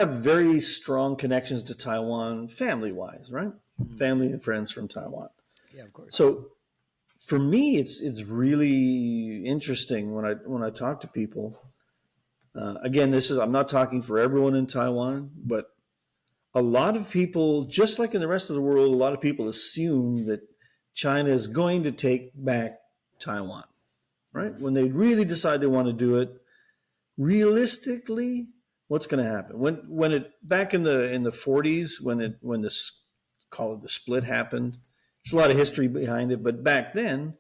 have very strong connections to Taiwan family-wise, right? Mm. Family and friends from Taiwan. Yeah, of course. So for me, it's really interesting when I talk to people. Again, this is I'm not talking for everyone in Taiwan, but a lot of people, just like in the rest of the world, a lot of people assume that China is going to take back Taiwan, right? Mm. When they really decide they want to do it, realistically, what's going to happen? When it back in the 40s, when this call it the split happened, there's a lot of history behind it, but back then,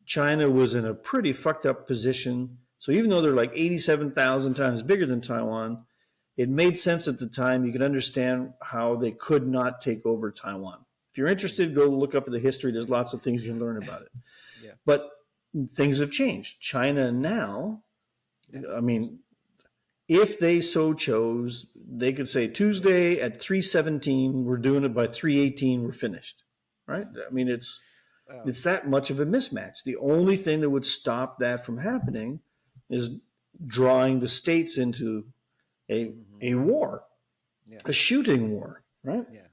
China was in a pretty fucked up position. So even though they're like 87,000 times bigger than Taiwan, it made sense at the time. You could understand how they could not take over Taiwan. If you're interested, go look up the history. There's lots of things you can learn about it. Yeah. But things have changed. China now, Yeah. I mean, if they so chose, they could say Tuesday at 3:17, we're doing it by 3:18, we're finished. Right? I mean, Wow. it's that much of a mismatch. The only thing that would stop that from happening is drawing the states into Mm-hmm. a war, Yeah. a shooting war, right? Yeah.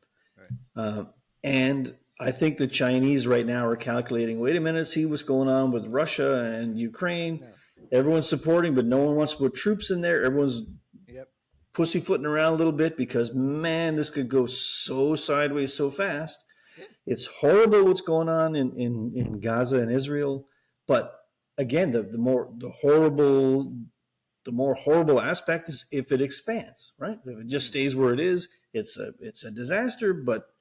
Right. And I think the Chinese right now are calculating, wait a minute, see what's going on with Russia and Ukraine. No. Everyone's supporting, but no one wants to put troops in there. Everyone's Yep. pussyfooting around a little bit because, man, this could go so sideways so fast. Yeah. It's horrible what's going on in Gaza and Israel. But again, the more horrible aspect is if it expands, right? If it just Mm. stays where it is, it's a disaster. But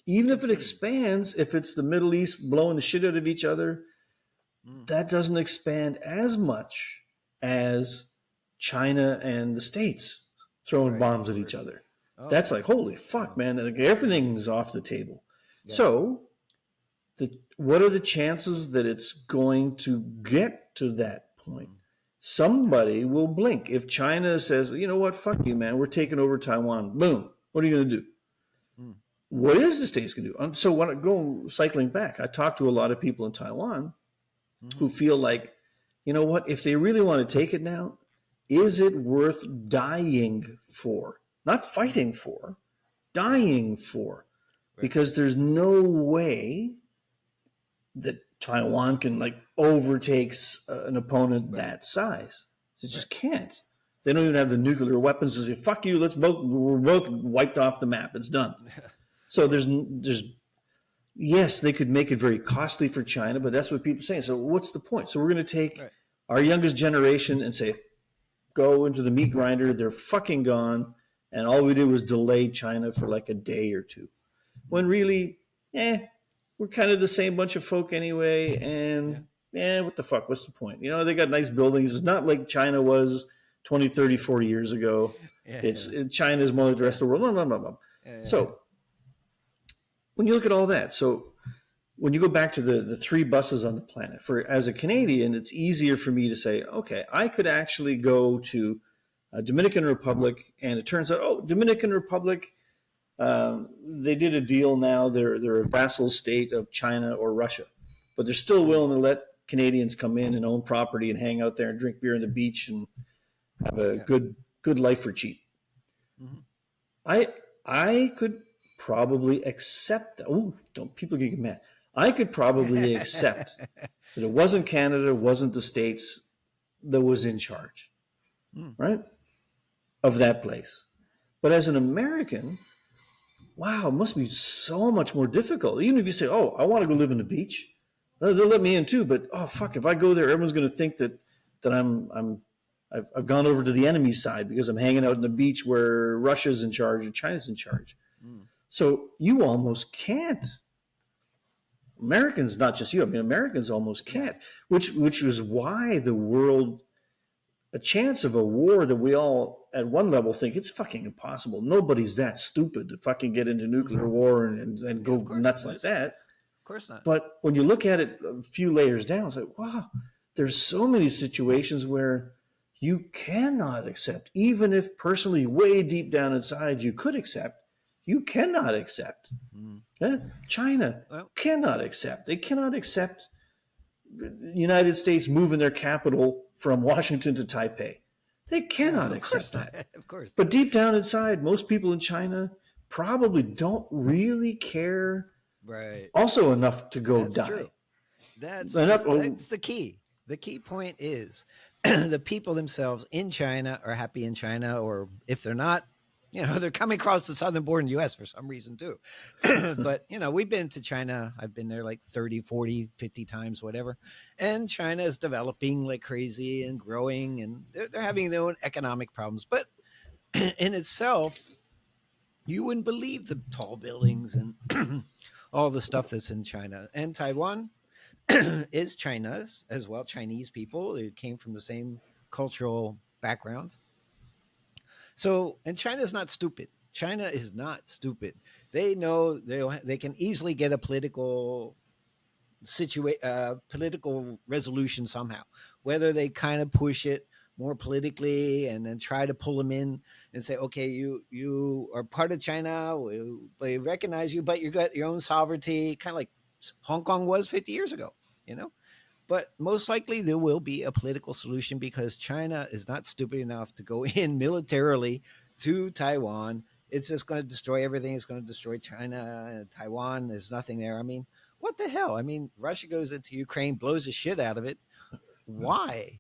even if it Continue. expands, if it's the Middle East blowing the shit out of each other, Mm. that doesn't expand as much as China and the States throwing Right. bombs Of at each course. other. Oh That's yeah. like holy fuck, Wow. man! Like, everything's off the table. Yeah. So, what are the chances that it's going to get to that point? Mm. Somebody will blink. If China says, you know what, fuck you, man, we're taking over Taiwan, boom, what are you going to do? Mm. What is the states going to do? So when I go cycling back, I talk to a lot of people in Taiwan Mm-hmm. who feel like, you know what, if they really want to take it now, is it worth dying for? Not fighting for, dying for. Right. Because there's no way that Taiwan can like overtakes an opponent Right. that size. They Right. just can't. They don't even have the nuclear weapons to say, fuck you, we're both wiped off the map. It's done. So yes, they could make it very costly for China, but that's what people are saying. So what's the point? So we're going to take Right. our youngest generation and say, go into the meat grinder. They're fucking gone. And all we did was delay China for like a day or two. When really, we're kind of the same bunch of folk anyway. And what the fuck? What's the point? You know, they got nice buildings. It's not like China was 20, 30, 40 years ago. Yeah. China is more like the rest of the world. Blah, blah, blah, blah. Yeah. So when you look at all that, so when you go back to the three buses on the planet, as a Canadian, it's easier for me to say, okay, I could actually go to Dominican Republic, and it turns out, Dominican Republic, they did a deal now. They're a vassal state of China or Russia, but they're still willing to let Canadians come in and own property and hang out there and drink beer on the beach and have a good life for cheap. Mm-hmm. I could probably accept that. Oh, don't people get mad? I could probably accept that it wasn't Canada, wasn't the States that was in charge, right, of that place. But as an American, wow, it must be so much more difficult. Even if you say, oh, I want to go live on the beach, they'll let me in too. But oh fuck, if I go there, everyone's going to think that I've gone over to the enemy side because I'm hanging out on the beach where Russia's in charge and China's in charge. Mm. So you almost can't. Americans, not just you, I mean, Americans almost can't, which is why the world, a chance of a war that we all at one level think it's fucking impossible. Nobody's that stupid to fucking get into nuclear war and go nuts like that. Of course not. But when you look at it a few layers down, it's like, wow, there's so many situations where you cannot accept, even if personally way deep down inside you could accept, you cannot accept. China cannot accept. They cannot accept the United States moving their capital from Washington to Taipei. They cannot Of course accept not. that. Of course But not. deep down inside, most people in China probably don't really care Right. also enough to go That's die. true. That's Enough. true. That's the key. The key point is the people themselves in China are happy in China, or if they're not, they're coming across the southern border in the US for some reason too. But, we've been to China. I've been there like 30, 40, 50 times, whatever. And China is developing like crazy and growing, and they're having their own economic problems. But in itself, you wouldn't believe the tall buildings and all the stuff that's in China. And Taiwan is China's as well, Chinese people. They came from the same cultural background. So, and China is not stupid. China is not stupid. They know they can easily get a political resolution somehow. Whether they kind of push it more politically and then try to pull them in and say, okay, you are part of China, we recognize you, but you got your own sovereignty, kind of like Hong Kong was 50 years ago, you know. But most likely there will be a political solution because China is not stupid enough to go in militarily to Taiwan. It's just going to destroy everything. It's going to destroy China and Taiwan. There's nothing there. I mean, what the hell? I mean, Russia goes into Ukraine, blows the shit out of it. Why?